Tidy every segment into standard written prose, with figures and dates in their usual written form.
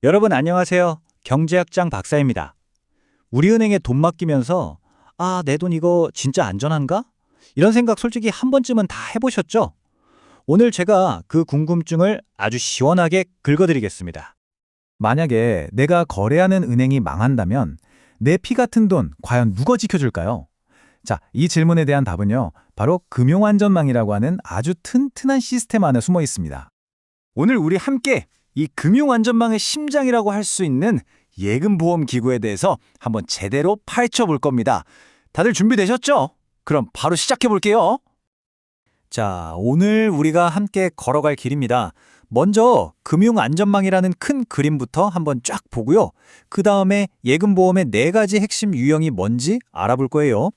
여러분 안녕하세요. 경제학장 박사입니다. 우리은행에 돈 맡기면서 내 돈 이거 진짜 안전한가? 이런 생각 솔직히 한 번쯤은 다 해보셨죠? 오늘 제가 그 궁금증을 아주 시원하게 긁어드리겠습니다. 만약에 내가 거래하는 은행이 망한다면 내 피 같은 돈 과연 누가 지켜줄까요? 자, 이 질문에 대한 답은요, 바로 금융안전망이라고 하는 아주 튼튼한 시스템 안에 숨어 있습니다. 오늘 우리 함께 이 금융안전망의 심장이라고 할 수 있는 예금보험기구에 대해서 한번 제대로 파헤쳐 볼 겁니다. 다들 준비되셨죠? 그럼 바로 시작해 볼게요. 자, 오늘 우리가 함께 걸어갈 길입니다. 먼저 금융안전망이라는 큰 그림부터 한번 쫙 보고요. 그 다음에 예금보험의 4가지 핵심 유형이 뭔지 알아볼 거예요.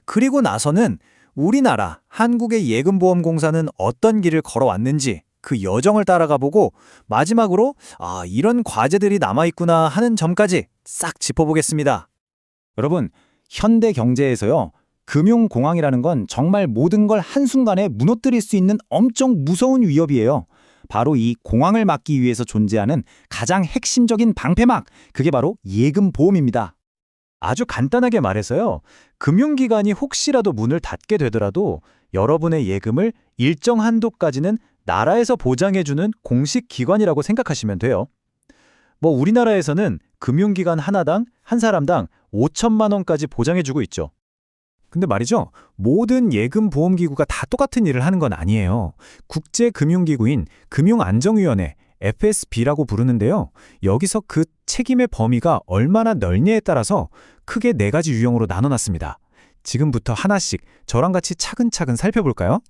그리고 나서는 우리나라 한국의 예금보험공사는 어떤 길을 걸어왔는지 그 여정을 따라가 보고 마지막으로 이런 과제들이 남아있구나 하는 점까지 싹 짚어보겠습니다. 여러분, 현대 경제에서요, 금융공황이라는 건 정말 모든 걸 한순간에 무너뜨릴 수 있는 엄청 무서운 위협이에요. 바로 이 공황을 막기 위해서 존재하는 가장 핵심적인 방패막, 그게 바로 예금보험입니다. 아주 간단하게 말해서요, 금융기관이 혹시라도 문을 닫게 되더라도 여러분의 예금을 일정 한도까지는 나라에서 보장해주는 공식 기관이라고 생각하시면 돼요. 우리나라에서는 금융기관 하나당 한 사람당 5천만 원까지 보장해주고 있죠. 근데 말이죠, 모든 예금보험기구가 다 똑같은 일을 하는 건 아니에요. 국제금융기구인 금융안정위원회, FSB라고 부르는데요. 여기서 그 책임의 범위가 얼마나 넓냐에 따라서 크게 4가지 유형으로 나눠놨습니다. 지금부터 하나씩 저랑 같이 차근차근 살펴볼까요?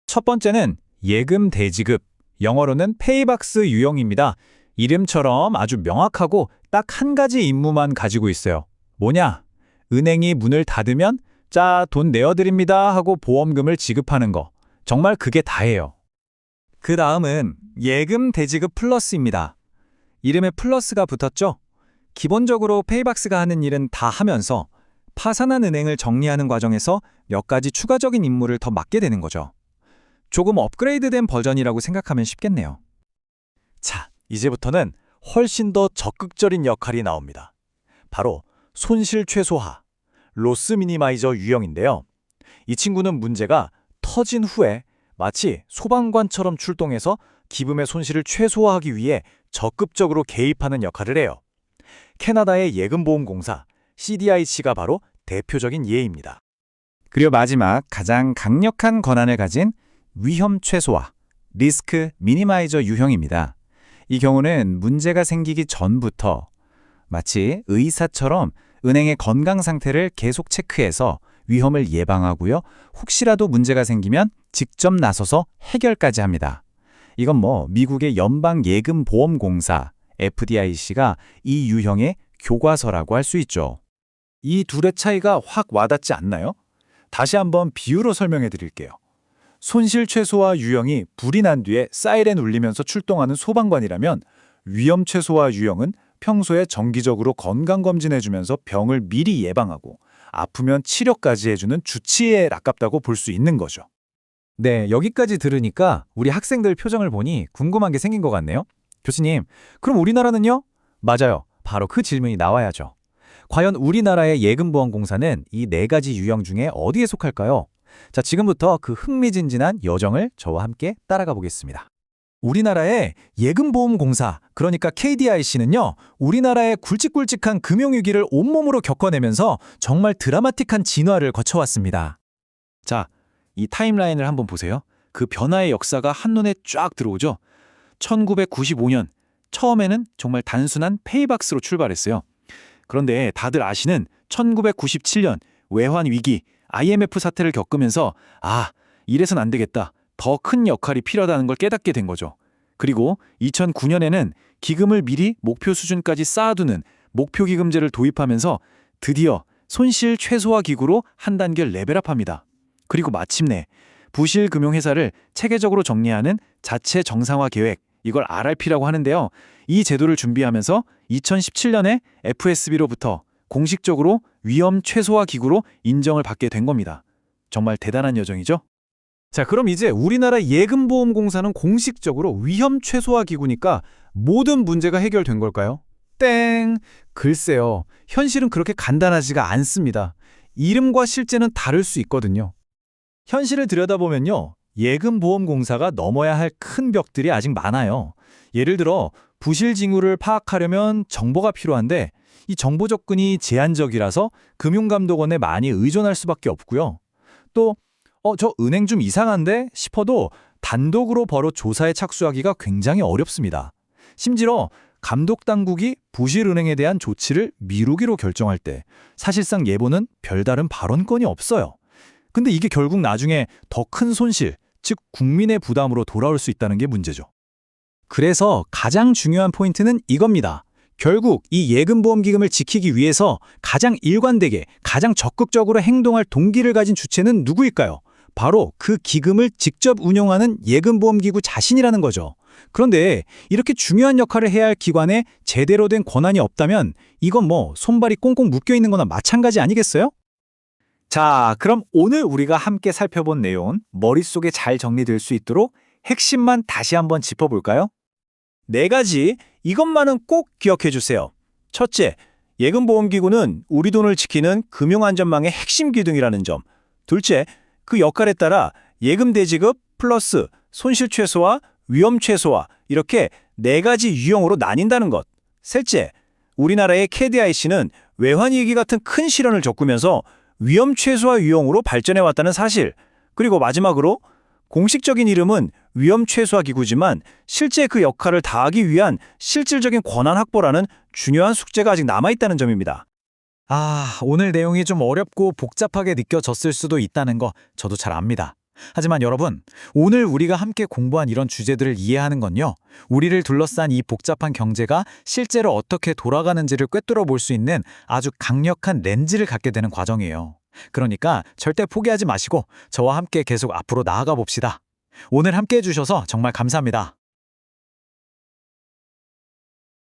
첫 번째는 예금 대지급, 영어로는 페이박스 유형입니다. 이름처럼 아주 명확하고 딱 한 가지 임무만 가지고 있어요. 뭐냐? 은행이 문을 닫으면 자, 돈 내어드립니다 하고 보험금을 지급하는 거. 정말 그게 다예요. 그 다음은 예금 대지급 플러스입니다. 이름에 플러스가 붙었죠? 기본적으로 페이박스가 하는 일은 다 하면서 파산한 은행을 정리하는 과정에서 몇 가지 추가적인 임무를 더 맡게 되는 거죠. 조금 업그레이드된 버전이라고 생각하면 쉽겠네요. 자, 이제부터는 훨씬 더 적극적인 역할이 나옵니다. 바로 손실 최소화, 로스 미니마이저 유형인데요. 이 친구는 문제가 터진 후에 마치 소방관처럼 출동해서 기금의 손실을 최소화하기 위해 적극적으로 개입하는 역할을 해요. 캐나다의 예금보험공사 CDIC가 바로 대표적인 예입니다. 그리고 마지막 가장 강력한 권한을 가진 위험 최소화, 리스크 미니마이저 유형입니다. 이 경우는 문제가 생기기 전부터 마치 의사처럼 은행의 건강 상태를 계속 체크해서 위험을 예방하고요. 혹시라도 문제가 생기면 직접 나서서 해결까지 합니다. 이건 미국의 연방예금보험공사 FDIC가 이 유형의 교과서라고 할 수 있죠. 이 둘의 차이가 확 와닿지 않나요? 다시 한번 비유로 설명해 드릴게요. 손실 최소화 유형이 불이 난 뒤에 사이렌 울리면서 출동하는 소방관이라면 위험 최소화 유형은 평소에 정기적으로 건강검진해주면서 병을 미리 예방하고 아프면 치료까지 해주는 주치의에 가깝다고 볼 수 있는 거죠. 네, 여기까지 들으니까 우리 학생들 표정을 보니 궁금한 게 생긴 것 같네요. 교수님, 그럼 우리나라는요? 맞아요. 바로 그 질문이 나와야죠. 과연 우리나라의 예금보험공사는 이 4가지 유형 중에 어디에 속할까요? 자, 지금부터 그 흥미진진한 여정을 저와 함께 따라가 보겠습니다. 우리나라의 예금보험공사, 그러니까 KDIC는요, 우리나라의 굵직굵직한 금융위기를 온몸으로 겪어내면서 정말 드라마틱한 진화를 거쳐왔습니다. 자, 이 타임라인을 한번 보세요. 그 변화의 역사가 한눈에 쫙 들어오죠. 1995년, 처음에는 정말 단순한 페이박스로 출발했어요. 그런데 다들 아시는 1997년 외환위기, IMF 사태를 겪으면서 이래선 안 되겠다. 더 큰 역할이 필요하다는 걸 깨닫게 된 거죠. 그리고 2009년에는 기금을 미리 목표 수준까지 쌓아두는 목표기금제를 도입하면서 드디어 손실 최소화 기구로 한 단계 레벨업합니다. 그리고 마침내 부실 금융회사를 체계적으로 정리하는 자체 정상화 계획, 이걸 RRP라고 하는데요. 이 제도를 준비하면서 2017년에 FSB로부터 공식적으로 위험 최소화 기구로 인정을 받게 된 겁니다. 정말 대단한 여정이죠? 자, 그럼 이제 우리나라 예금보험공사는 공식적으로 위험 최소화 기구니까 모든 문제가 해결된 걸까요? 땡! 글쎄요. 현실은 그렇게 간단하지가 않습니다. 이름과 실제는 다를 수 있거든요. 현실을 들여다보면요. 예금보험공사가 넘어야 할 큰 벽들이 아직 많아요. 예를 들어 부실 징후를 파악하려면 정보가 필요한데 이 정보 접근이 제한적이라서 금융감독원에 많이 의존할 수밖에 없고요. 또 저 은행 좀 이상한데 싶어도 단독으로 바로 조사에 착수하기가 굉장히 어렵습니다. 심지어 감독당국이 부실 은행에 대한 조치를 미루기로 결정할 때 사실상 예보는 별다른 발언권이 없어요. 근데 이게 결국 나중에 더 큰 손실, 즉 국민의 부담으로 돌아올 수 있다는 게 문제죠. 그래서 가장 중요한 포인트는 이겁니다. 결국 이 예금보험기금을 지키기 위해서 가장 일관되게, 가장 적극적으로 행동할 동기를 가진 주체는 누구일까요? 바로 그 기금을 직접 운용하는 예금보험기구 자신이라는 거죠. 그런데 이렇게 중요한 역할을 해야 할 기관에 제대로 된 권한이 없다면 이건 뭐 손발이 꽁꽁 묶여 있는 거나 마찬가지 아니겠어요? 자, 그럼 오늘 우리가 함께 살펴본 내용은 머릿속에 잘 정리될 수 있도록 핵심만 다시 한번 짚어볼까요? 4가지, 이것만은 꼭 기억해 주세요. 첫째, 예금보험기구는 우리 돈을 지키는 금융안전망의 핵심 기둥이라는 점. 둘째, 그 역할에 따라 예금 대지급 플러스 손실 최소화, 위험 최소화 이렇게 4가지 유형으로 나뉜다는 것. 셋째, 우리나라의 KDIC는 외환위기 같은 큰 시련을 겪으면서 위험 최소화 유형으로 발전해왔다는 사실. 그리고 마지막으로 공식적인 이름은 위험 최소화 기구지만 실제 그 역할을 다하기 위한 실질적인 권한 확보라는 중요한 숙제가 아직 남아있다는 점입니다. 오늘 내용이 좀 어렵고 복잡하게 느껴졌을 수도 있다는 거 저도 잘 압니다. 하지만 여러분, 오늘 우리가 함께 공부한 이런 주제들을 이해하는 건요, 우리를 둘러싼 이 복잡한 경제가 실제로 어떻게 돌아가는지를 꿰뚫어 볼 수 있는 아주 강력한 렌즈를 갖게 되는 과정이에요. 그러니까 절대 포기하지 마시고 저와 함께 계속 앞으로 나아가 봅시다. 오늘 함께 해주셔서 정말 감사합니다.